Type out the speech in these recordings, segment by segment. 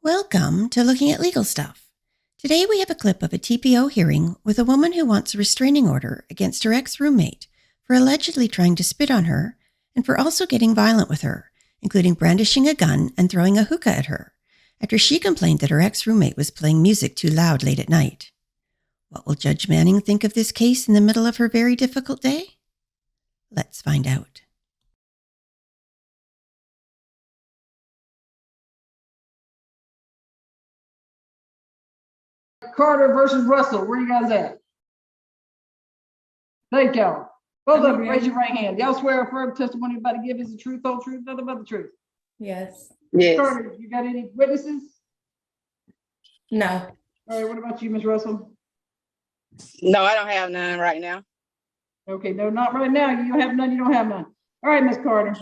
Welcome to Looking at Legal Stuff. Today we have a clip of a TPO hearing with a woman who wants a restraining order against her ex-roommate for allegedly trying to spit on her and for also getting violent with her, including brandishing a gun and throwing a hookah at her, after she complained that her ex-roommate was playing music too loud late at night. What will Judge Manning think of this case in the middle of her very difficult day? Let's find out. Carter versus Russell. Where you guys at? Thank y'all. Both of you, raise your right hand. Y'all swear affirm testimony about to give is the truth, whole truth, nothing but the truth. Yes. Yes. Carter, you got any witnesses? No. All right, what about you, Ms. Russell? No, I don't have none right now. Okay, no, not right now. You don't have none, you don't have none. All right, Ms. Carter.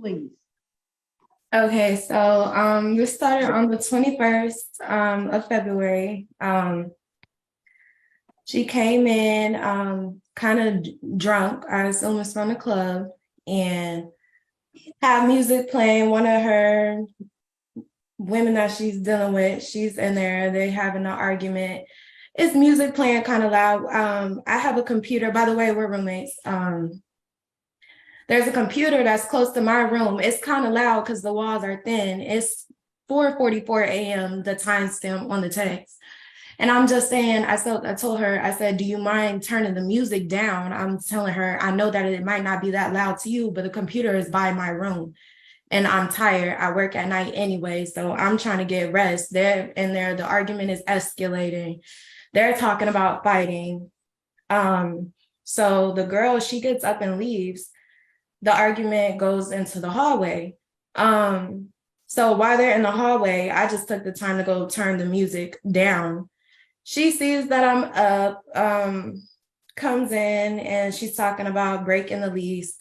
Please. Okay, so this started on the 21st of February. She came in kind of drunk, I assume it's from the club, and had music playing. One of her women that she's dealing with, she's in there, they having an argument. It's music playing kind of loud. I have a computer, by the way, we're roommates. There's a computer that's close to my room. It's kind of loud because the walls are thin. It's 4:44 a.m., the timestamp on the text. And I'm just saying, I told her, I said, do you mind turning the music down? I'm telling her, I know that it might not be that loud to you, but the computer is by my room. And I'm tired. I work at night anyway, so I'm trying to get rest. They're in there. The argument is escalating. They're talking about fighting. So the girl, she gets up and leaves. The argument goes into the hallway. So while they're in the hallway, I just took the time to go turn the music down. She sees that I'm up, comes in, and she's talking about breaking the lease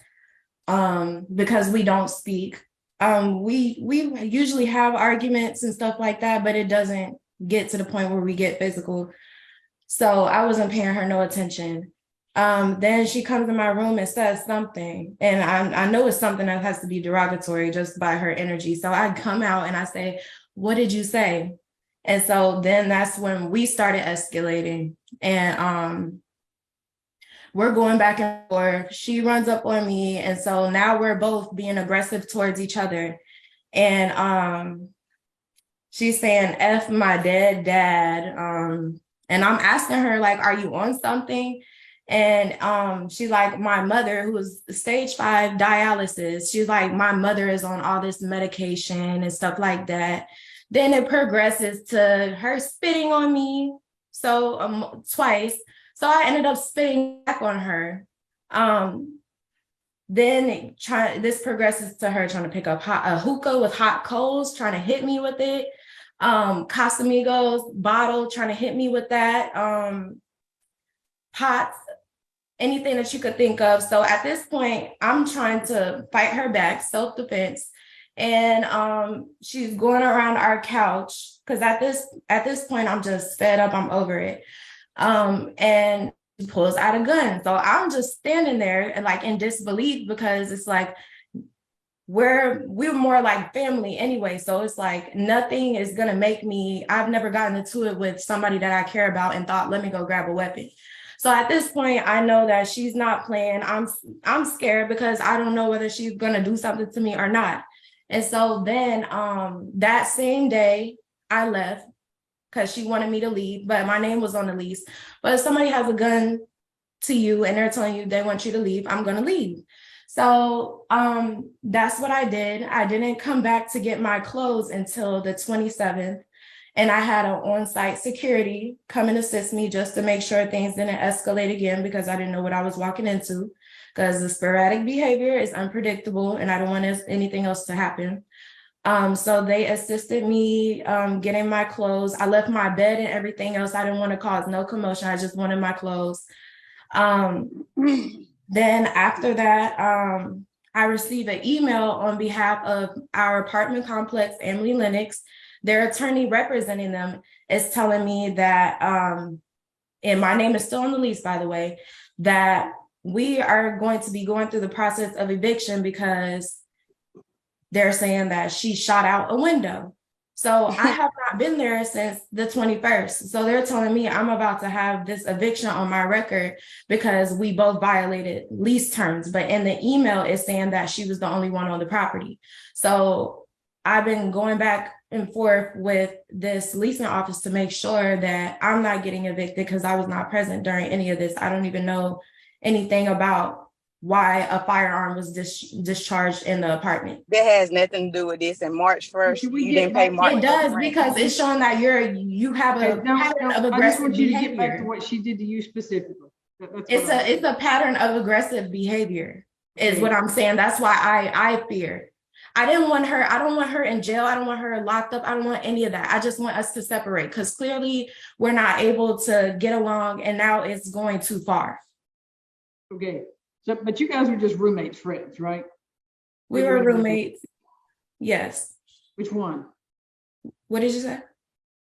because we don't speak. We usually have arguments and stuff like that, but it doesn't get to the point where we get physical. So I wasn't paying her no attention. Then she comes in my room and says something, and I know it's something that has to be derogatory just by her energy. So I come out and I say, what did you say? And so then that's when we started escalating, and we're going back and forth. She runs up on me, and so now we're both being aggressive towards each other. And she's saying, F my dead dad. And I'm asking her, like, are you on something? And she's like, my mother, who was stage 5 dialysis, she's like, my mother is on all this medication and stuff like that. Then it progresses to her spitting on me, so twice. So I ended up spitting back on her. Then this progresses to her trying to pick up a hookah with hot coals, trying to hit me with it. Casamigos bottle, trying to hit me with that. Pots, anything that you could think of. So at this point, I'm trying to fight her back, self-defense. And she's going around our couch because at this point, I'm just fed up. I'm over it. And she pulls out a gun. So I'm just standing there and like in disbelief because it's like we're more like family anyway. So it's like nothing is gonna make me. I've never gotten into it with somebody that I care about and thought, let me go grab a weapon. So at this point, I know that she's not playing. I'm scared because I don't know whether she's gonna do something to me or not. And so then that same day, I left because she wanted me to leave, but my name was on the lease. But if somebody has a gun to you and they're telling you they want you to leave, I'm gonna leave. So that's what I did. I didn't come back to get my clothes until the 27th. And I had an on-site security come and assist me just to make sure things didn't escalate again because I didn't know what I was walking into because the sporadic behavior is unpredictable and I don't want anything else to happen. So they assisted me getting my clothes. I left my bed and everything else. I didn't want to cause no commotion. I just wanted my clothes. Then after that, I received an email on behalf of our apartment complex, Emily Lennox. Their attorney representing them is telling me that, and my name is still on the lease, by the way, that we are going to be going through the process of eviction because they're saying that she shot out a window. So I have not been there since the 21st. So they're telling me I'm about to have this eviction on my record because we both violated lease terms. But in the email, it's saying that she was the only one on the property. So I've been going back and forth with this leasing office to make sure that I'm not getting evicted because I was not present during any of this. I don't even know anything about why a firearm was discharged in the apartment. That has nothing to do with this. And March 1st, Should we you get didn't pay back to- March It does 1st rent. because it's showing that you have a pattern of I just aggressive want you to get back to behavior. what she did to you specifically. It's a pattern of aggressive behavior, is what I'm saying. That's why I fear. I don't want her in jail. I don't want her locked up. I don't want any of that. I just want us to separate because clearly we're not able to get along and now it's going too far. Okay. So, but you guys are just roommates, friends, right? We were roommates. Yes. Which one? What did you say?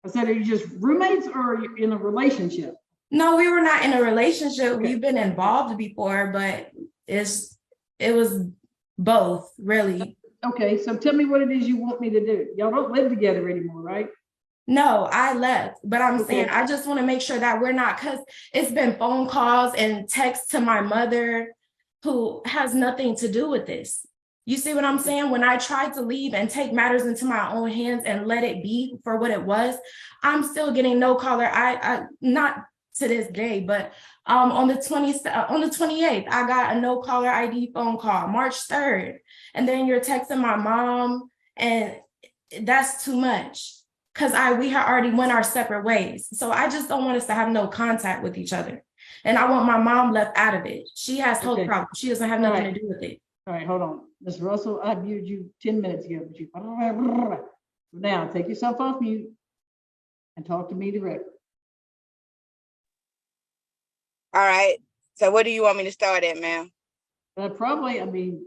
I said, are you just roommates or are you in a relationship? No, we were not in a relationship. Okay. We've been involved before, but it was both, really. Okay, so tell me what it is you want me to do. Y'all don't live together anymore, right? No, I left, but I'm Okay. saying I just want to make sure that we're not, because it's been phone calls and texts to my mother who has nothing to do with this. You see what I'm saying? When I tried to leave and take matters into my own hands and let it be for what it was, I'm still getting no caller. I not to this day, but on the 28th, I got a no caller ID phone call, March 3rd. And then you're texting my mom, and that's too much. Because we had already went our separate ways. So I just don't want us to have no contact with each other. And I want my mom left out of it. She has health problems. She doesn't have nothing to do with it. All right, hold on. Ms. Russell, I viewed you 10 minutes ago, but you now take yourself off mute and talk to me directly. All right. So what do you want me to start at, ma'am? Probably, I mean,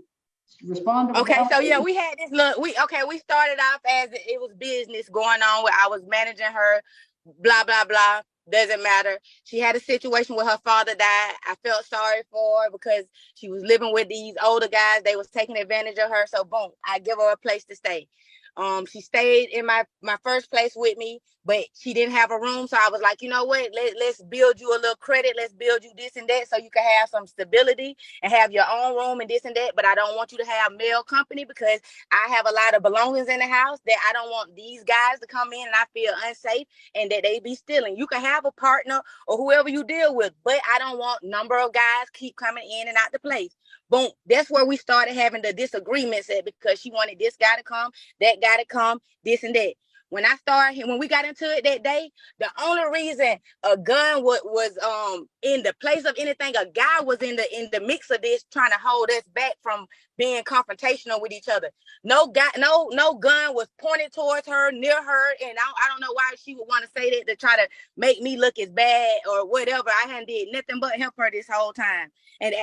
respond to Okay, so yeah, we had this look. We started off as it was business going on where I was managing her, blah blah blah. Doesn't matter. She had a situation where her father died. I felt sorry for her because she was living with these older guys. They was taking advantage of her. So boom, I give her a place to stay. She stayed in my first place with me, but she didn't have a room. So I was like, you know what? Let's build you a little credit. Let's build you this and that so you can have some stability and have your own room and this and that. But I don't want you to have male company because I have a lot of belongings in the house that I don't want these guys to come in and I feel unsafe and that they be stealing. You can have a partner or whoever you deal with, but I don't want number of guys keep coming in and out the place. Boom. That's where we started having the disagreements at because she wanted this guy to come, that guy to come, this and that. When we got into it that day, the only reason a gun was in the place of anything, a guy was in the mix of this trying to hold us back from being confrontational with each other. No gun was pointed towards her, near her, and I don't know why she would want to say that to try to make me look as bad or whatever. I hadn't did nothing but help her this whole time, and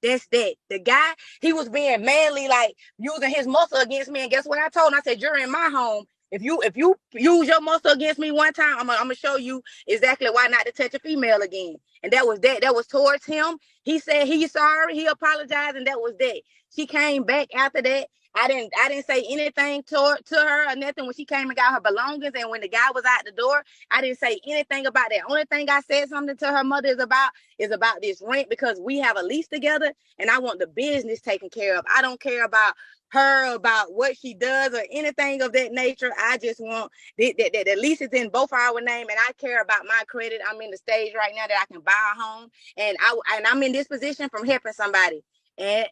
that's that. The guy, he was being manly, like using his muscle against me. And guess what I told him? I said, you're in my home. If you use your muscle against me one time, I'm gonna show you exactly why not to touch a female again. And that was that. That was towards him. He said he's sorry. He apologized, and that was that. She came back after that. I didn't say anything to her or nothing when she came and got her belongings. And when the guy was out the door, I didn't say anything about that. Only thing I said something to her mother is about this rent because we have a lease together and I want the business taken care of. I don't care about her, about what she does or anything of that nature. I just want the lease is in both our name and I care about my credit. I'm in the stage right now that I can buy a home and I'm in this position from helping somebody. And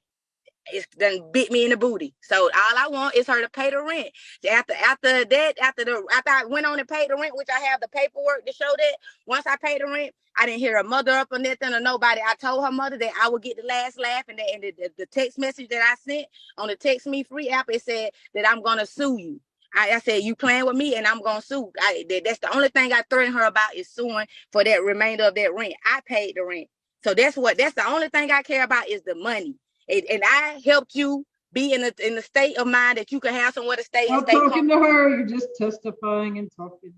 it's done bit me in the booty. So all I want is her to pay the rent. After I went on and paid the rent, which I have the paperwork to show that, once I paid the rent, I didn't hear her mother up or nothing or nobody. I told her mother that I would get the last laugh and the text message that I sent on the Text Me Free app, it said that I'm going to sue you. I said, you playing with me and I'm going to sue. That's the only thing I threatened her about is suing for that remainder of that rent. I paid the rent. So that's the only thing I care about is the money. And I helped you be in the state of mind that you can have somewhere to stay. I'm talking to her. You're just testifying and talking.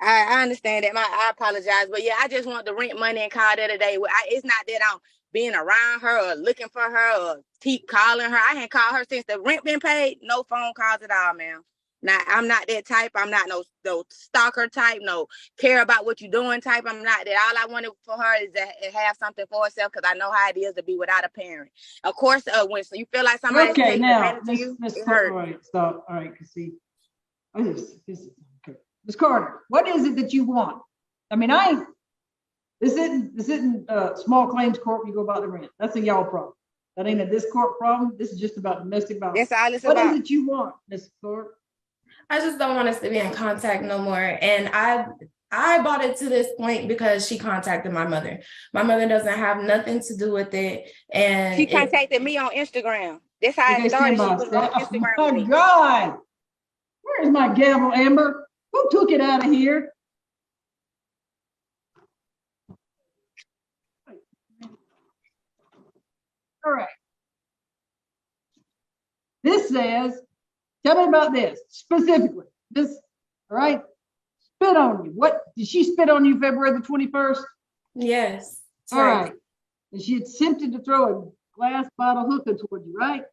I understand that. I apologize, but yeah, I just want the rent money and call that a day. It's not that I'm being around her or looking for her or keep calling her. I hadn't called her since the rent been paid. No phone calls at all, ma'am. Now, I'm not that type. I'm not no stalker type, no care about what you're doing type. I'm not that. All I wanted for her is to have something for herself, because I know how it is to be without a parent. Of course, when you feel like somebody's Okay, taking now, advantage of you, Miss it all hurts. right, stop, all right, because see, okay. Ms. Carter, what is it that you want? I mean, this isn't small claims court, you go about the rent. That's a y'all problem. That ain't a this court problem. This is just about domestic violence. That's all it's What about. is it you want, Ms. Carter? I just don't want us to be in contact no more. And I brought it to this point because she contacted my mother. My mother doesn't have nothing to do with it. And She contacted me on Instagram. That's how Okay, it started. stand She by. was on Oh Instagram my with me. God. Where is my gavel, Amber? Who took it out of here? All right. This says, tell me about this specifically. This, all right, spit on you. What, did she spit on you February the 21st? yes. All right. And she attempted to throw a glass bottle hookah toward you, right?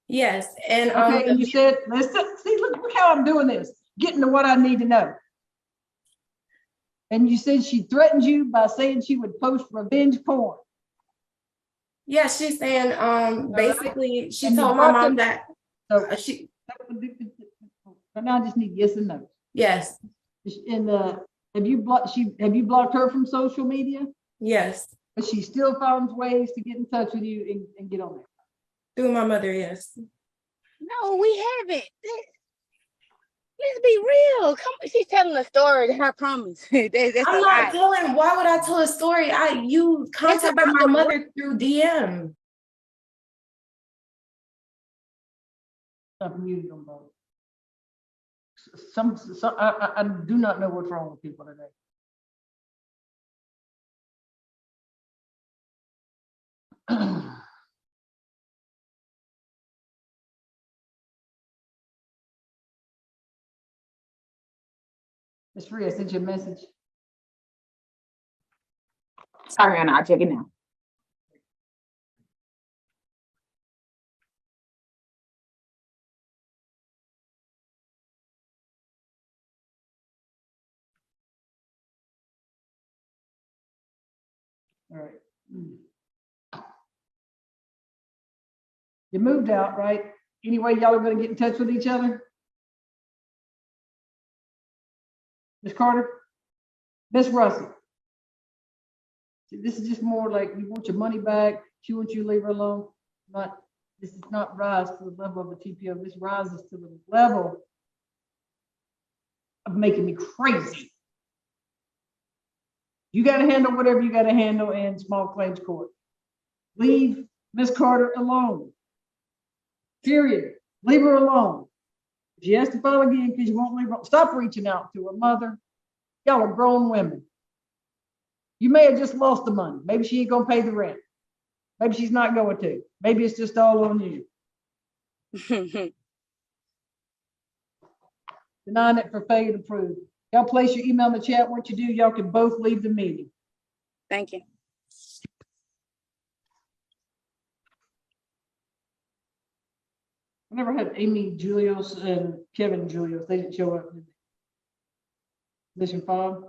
Yes. And Okay, and you said, listen, see, look how I'm doing this, getting to what I need to know. And you said she threatened you by saying she would post revenge porn. yeah, she's saying basically she And you told my brought mom them- that So she but now I just need yes and no. yes, And have you blocked her from social media? yes. But she still finds ways to get in touch with you and get on there. Through my mother, yes. No, we haven't. Let's be real. Come, she's telling a story. I promise. That's I'm a not lie. telling. Why would I tell a story? You contacted about my the mother through DM. I've muted them both. I do not know what's wrong with people today. Ms. Free, I sent you a message. Sorry, Anna, I'll check it now. All right. You moved out, right? Anyway, y'all are going to get in touch with each other? Ms. Carter? Ms. Russell? This is just more like you want your money back. She wants you to leave her alone. This does not rise to the level of a TPO. This rises to the level of making me crazy. You got to handle whatever you got to handle in small claims court. Leave Ms. Carter alone. Period. Leave her alone. If she has to file again because you won't leave her, stop reaching out to her mother. Y'all are grown women. You may have just lost the money. Maybe she ain't gonna pay the rent. Maybe she's not going to. Maybe it's just all on you. Denying it for failure to prove. Y'all place your email in the chat. What you do, y'all can both leave the meeting. Thank you. I never had Amy Julios and Kevin Julios. They didn't show up. Mission 5.